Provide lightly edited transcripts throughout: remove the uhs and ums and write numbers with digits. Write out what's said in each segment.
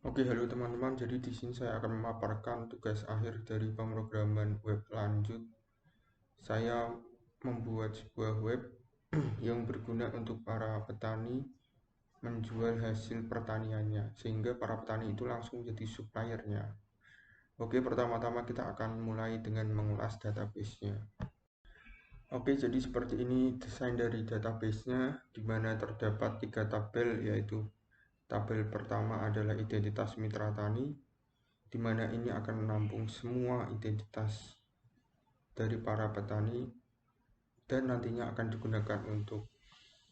Oke, halo teman-teman. Jadi di sini saya akan memaparkan tugas akhir dari pemrograman web lanjut. Saya membuat sebuah web yang berguna untuk para petani menjual hasil pertaniannya, sehingga para petani itu langsung jadi suppliernya. Oke, pertama-tama kita akan mulai dengan mengulas database-nya. Oke, jadi seperti ini desain dari database-nya, di mana terdapat 3 tabel, yaitu tabel pertama adalah identitas mitra tani, di mana ini akan menampung semua identitas dari para petani dan nantinya akan digunakan untuk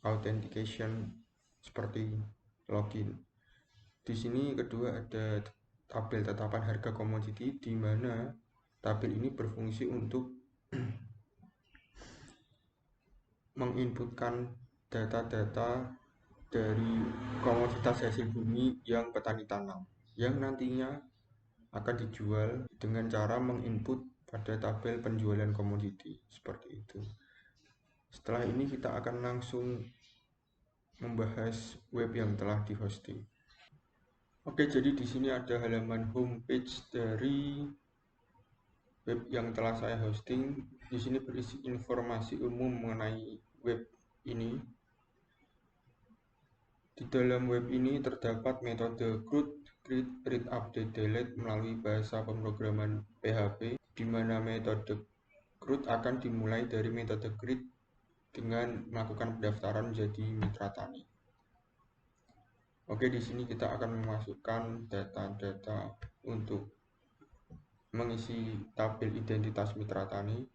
authentication seperti login. Di sini kedua ada tabel tetapan harga komoditi, di mana tabel ini berfungsi untuk menginputkan data-data dari komoditas hasil bumi yang petani tanam, yang nantinya akan dijual dengan cara menginput pada tabel penjualan komoditi seperti itu. Setelah ini kita akan langsung membahas web yang telah di-hosting. Oke, jadi di sini ada halaman homepage dari web yang telah saya hosting. Di sini berisi informasi umum mengenai web ini. Di dalam web ini terdapat metode CRUD, create, read, update, delete melalui bahasa pemrograman PHP, di mana metode CRUD akan dimulai dari metode create dengan melakukan pendaftaran menjadi mitra tani. Oke, di sini kita akan memasukkan data-data untuk mengisi tabel identitas mitra tani.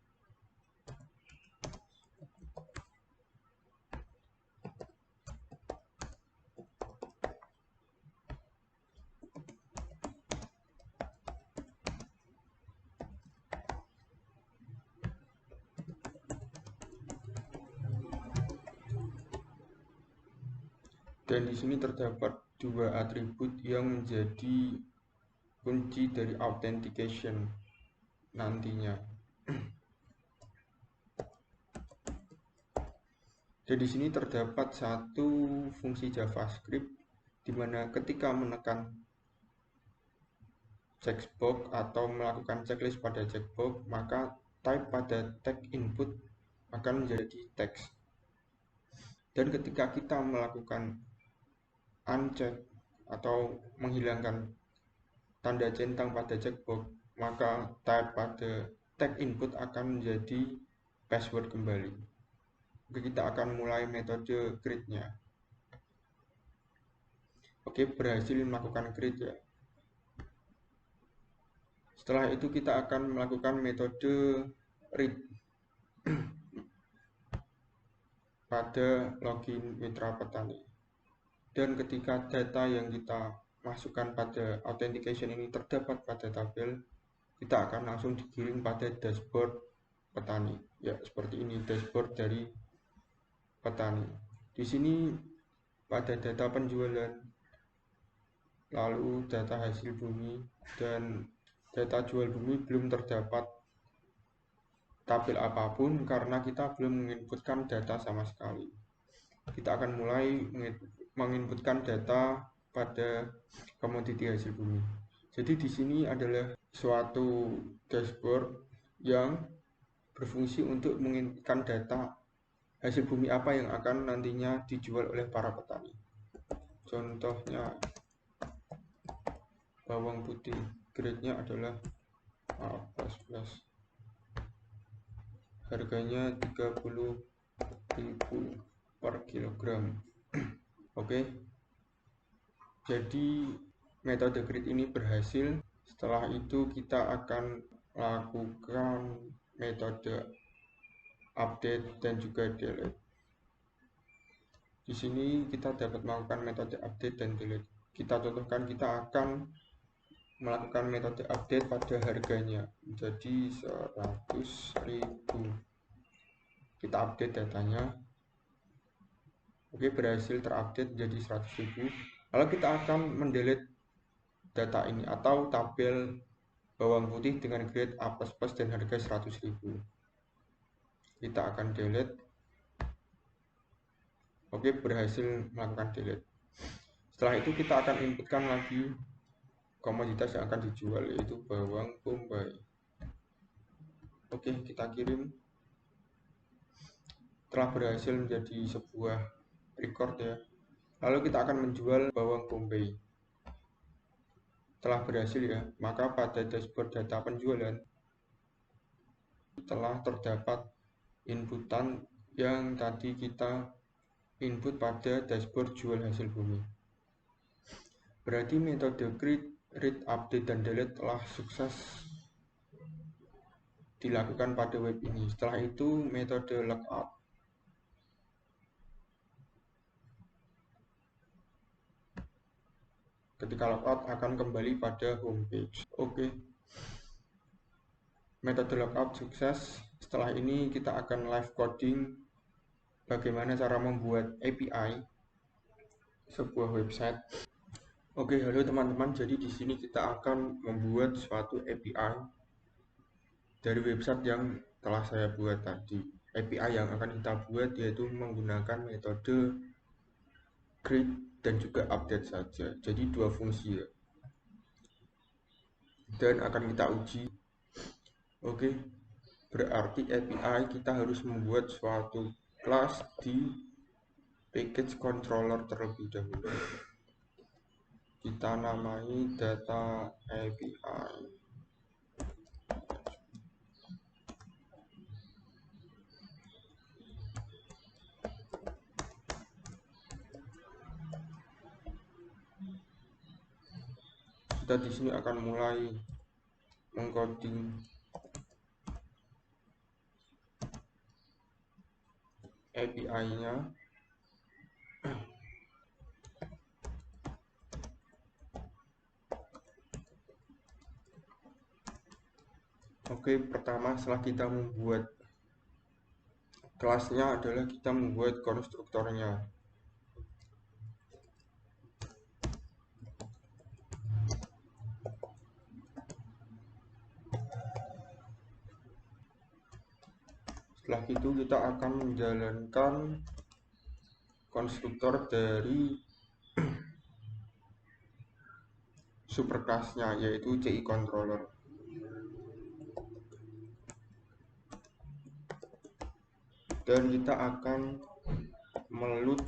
Dan di sini terdapat dua atribut yang menjadi kunci dari authentication nantinya. Dan di sini terdapat satu fungsi JavaScript di mana ketika menekan checkbox atau melakukan checklist pada checkbox, maka type pada tag input akan menjadi teks. Dan ketika kita melakukan uncheck atau menghilangkan tanda centang pada checkbox, maka type pada tag input akan menjadi password kembali. Oke, kita akan mulai metode create-nya. Oke, berhasil melakukan create ya. Setelah itu kita akan melakukan metode read pada login mitra petani. Dan ketika data yang kita masukkan pada authentication ini terdapat pada tabel, kita akan langsung digiring pada dashboard petani. Ya, seperti ini dashboard dari petani. Di sini pada data penjualan, lalu data hasil bumi, dan data jual bumi belum terdapat tabel apapun karena kita belum menginputkan data sama sekali. Kita akan mulai menginputkan data pada komoditi hasil bumi. Jadi di sini adalah suatu dashboard yang berfungsi untuk menginputkan data hasil bumi apa yang akan nantinya dijual oleh para petani. Contohnya bawang putih, grade-nya adalah A++. Harganya 30.000 per kilogram. Oke. Jadi metode create ini berhasil. Setelah itu kita akan lakukan metode update dan juga delete. Di sini kita dapat melakukan metode update dan delete. Kita contohkan, kita akan melakukan metode update pada harganya menjadi 100.000. Kita update datanya. Oke, berhasil terupdate menjadi 100.000. Lalu kita akan mendelete data ini atau tabel bawang putih dengan grade A++ dan harga 100.000. Kita akan delete. Oke, berhasil melakukan delete. Setelah itu kita akan inputkan lagi komoditas yang akan dijual, yaitu bawang bombay. Oke, kita kirim. Telah berhasil menjadi sebuah record ya. Lalu kita akan menjual bawang bombay. Telah berhasil ya, maka pada dashboard data penjualan telah terdapat inputan yang tadi kita input pada dashboard jual hasil bumi. Berarti metode create, read, update, dan delete telah sukses dilakukan pada web ini. Setelah itu metode lookup. Ketika logout akan kembali pada homepage. Oke. Metode logout sukses. Setelah ini kita akan live coding bagaimana cara membuat API sebuah website. Oke, halo teman-teman. Jadi di sini kita akan membuat suatu API dari website yang telah saya buat tadi. API yang akan kita buat yaitu menggunakan metode create dan juga update saja. Jadi dua fungsi ya. Dan akan kita uji. Oke, berarti API kita harus membuat suatu kelas di package controller terlebih dahulu. Kita namai data API. Kita di sini akan mulai mengcoding API-nya. Oke, pertama setelah kita membuat kelasnya adalah kita membuat konstruktornya. Setelah itu kita akan menjalankan konstruktor dari superclass-nya, yaitu CI controller. Dan kita akan meload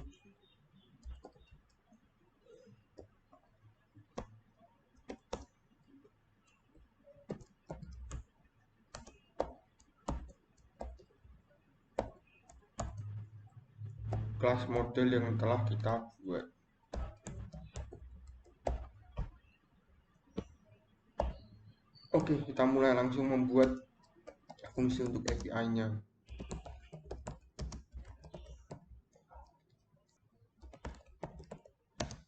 kelas model yang telah kita buat. Oke, kita mulai langsung membuat fungsi untuk API-nya.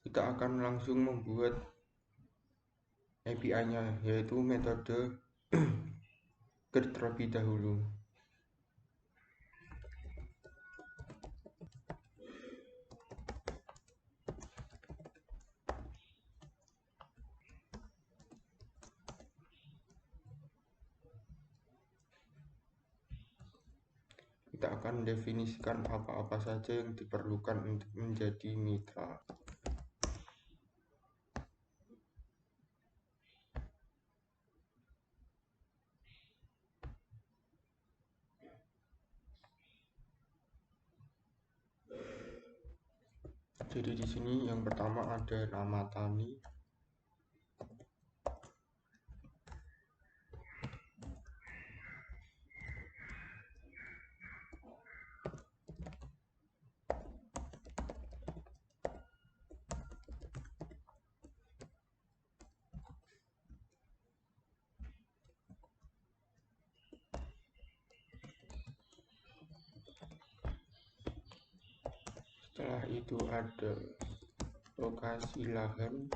Kita akan langsung membuat API-nya, yaitu metode get terlebih dahulu. Kita akan definisikan apa-apa saja yang diperlukan untuk menjadi mitra. Jadi di sini yang pertama ada nama tani. Setelah itu ada lokasi lahan.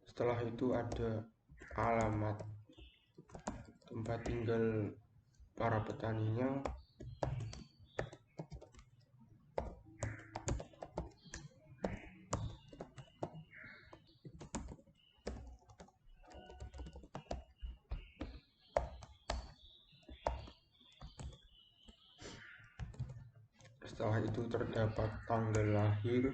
Setelah itu ada alamat tempat tinggal para petaninya. Setelah itu terdapat tanggal lahir,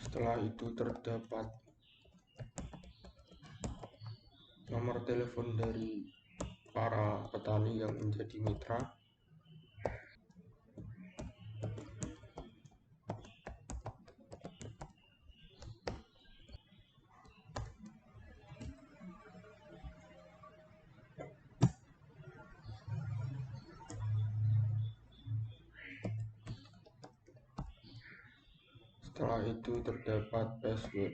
setelah itu terdapat nomor telepon dari para petani yang menjadi mitra. Setelah itu terdapat password.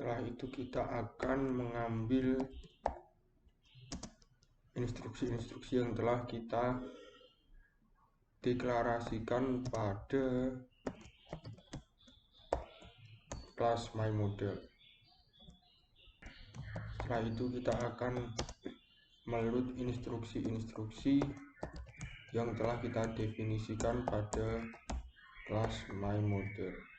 Setelah itu kita akan mengambil instruksi-instruksi yang telah kita deklarasikan pada kelas MyModel. Setelah itu kita akan meload instruksi-instruksi yang telah kita definisikan pada kelas MyModel.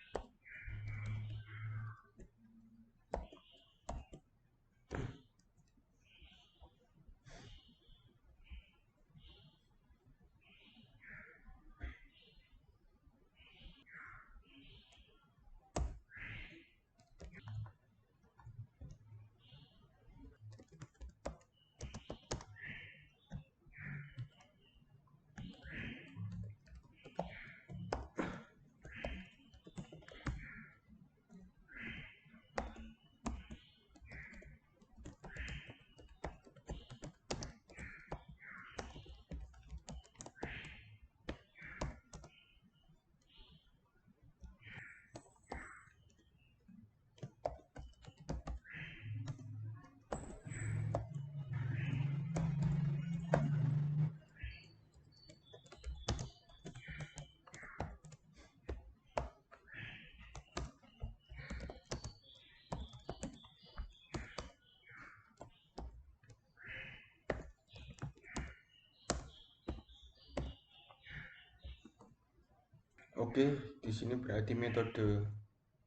Oke, di sini berarti metode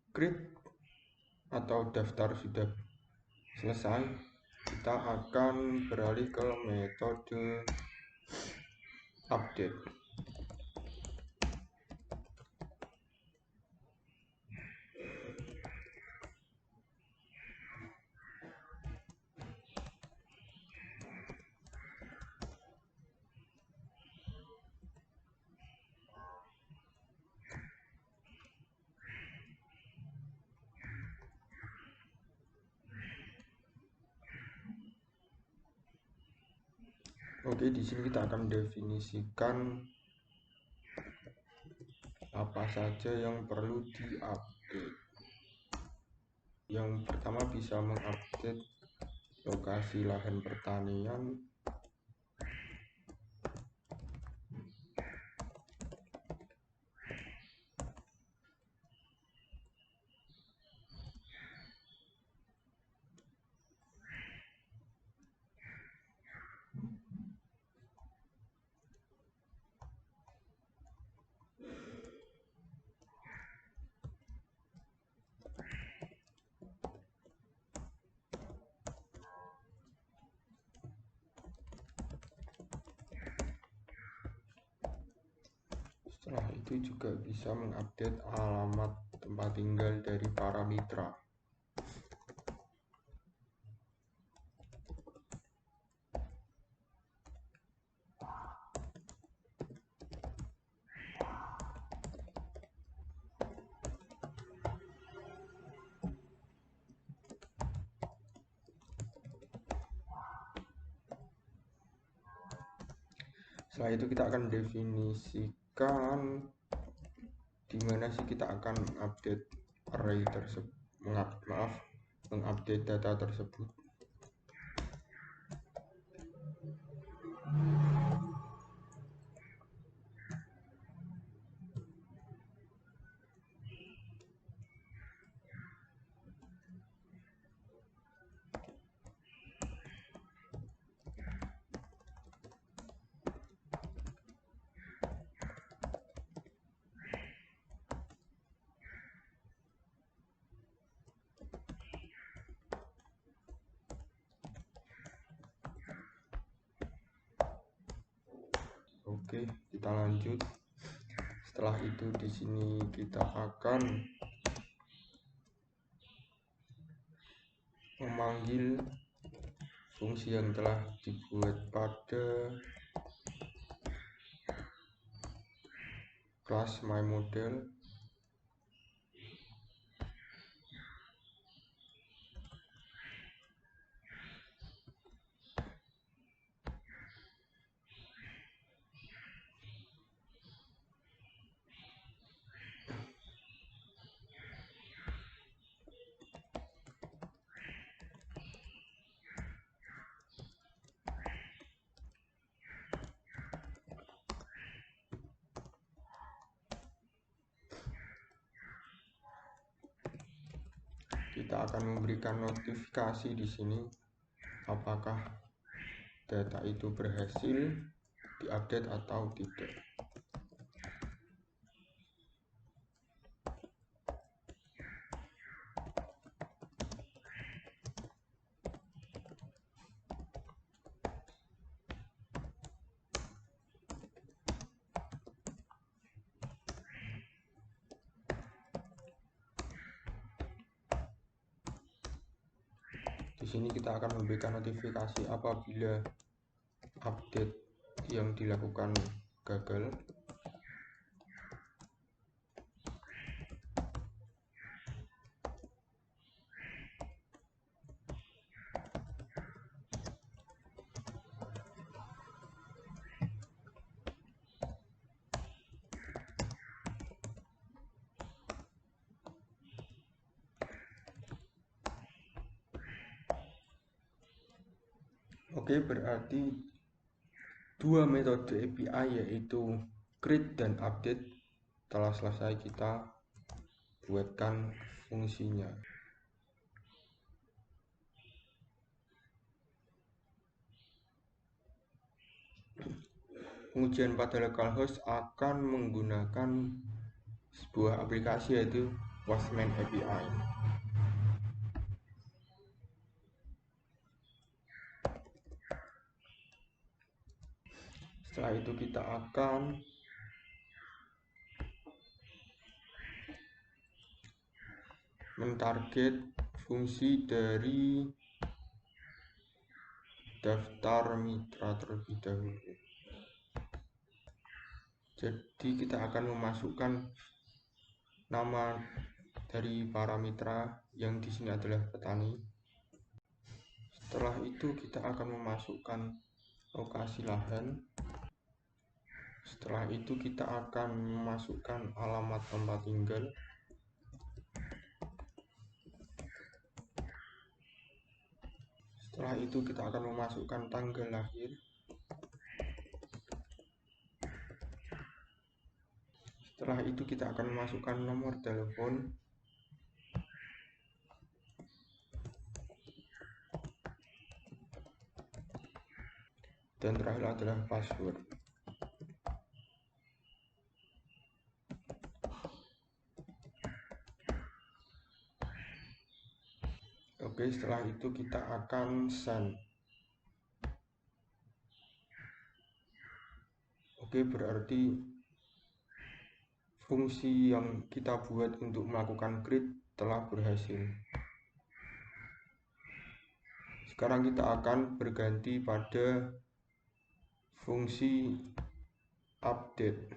create atau daftar sudah selesai. Kita akan beralih ke metode update. Oke, di sini kita akan definisikan apa saja yang perlu diupdate. Yang pertama bisa mengupdate lokasi lahan pertanian, setelah itu juga bisa mengupdate alamat tempat tinggal dari para mitra. Setelah itu kita akan definisikan di mana sih kita akan update array tersebut, mengupdate data tersebut. Oke, kita lanjut. Setelah itu di sini kita akan memanggil fungsi yang telah dibuat pada kelas myModel. Kita akan memberikan notifikasi di sini apakah data itu berhasil diupdate atau tidak. Di sini kita akan memberikan notifikasi apabila update yang dilakukan gagal. Oke, berarti dua metode API yaitu create dan update telah selesai kita buatkan fungsinya. Pengujian pada localhost akan menggunakan sebuah aplikasi yaitu Postman API. Setelah itu kita akan mentarget fungsi dari daftar mitra terlebih dahulu. Jadi kita akan memasukkan nama dari para mitra yang di sini adalah petani. Setelah itu kita akan memasukkan lokasi lahan. Setelah itu kita akan memasukkan alamat tempat tinggal. Setelah itu kita akan memasukkan tanggal lahir. Setelah itu kita akan memasukkan nomor telepon. Dan terakhir adalah password. Oke, setelah itu kita akan send. Oke, berarti fungsi yang kita buat untuk melakukan create telah berhasil. Sekarang kita akan berganti pada fungsi update.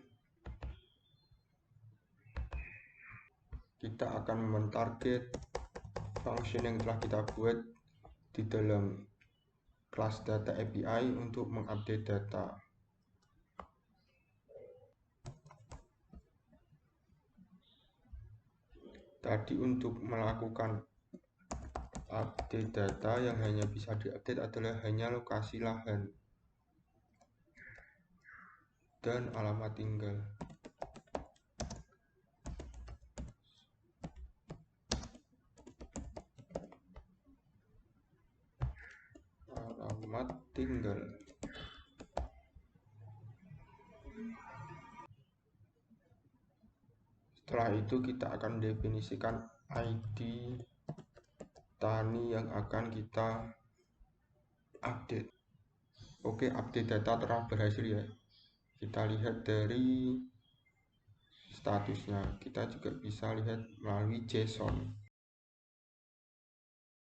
Kita akan mentarget function yang telah kita buat di dalam kelas data API untuk mengupdate data. Tadi untuk melakukan update data yang hanya bisa diupdate adalah hanya lokasi lahan dan alamat tinggal. Alamat tinggal. Setelah itu kita akan definisikan ID tani yang akan kita update. Oke, update data telah berhasil ya. Kita lihat dari statusnya. Kita juga bisa lihat melalui JSON.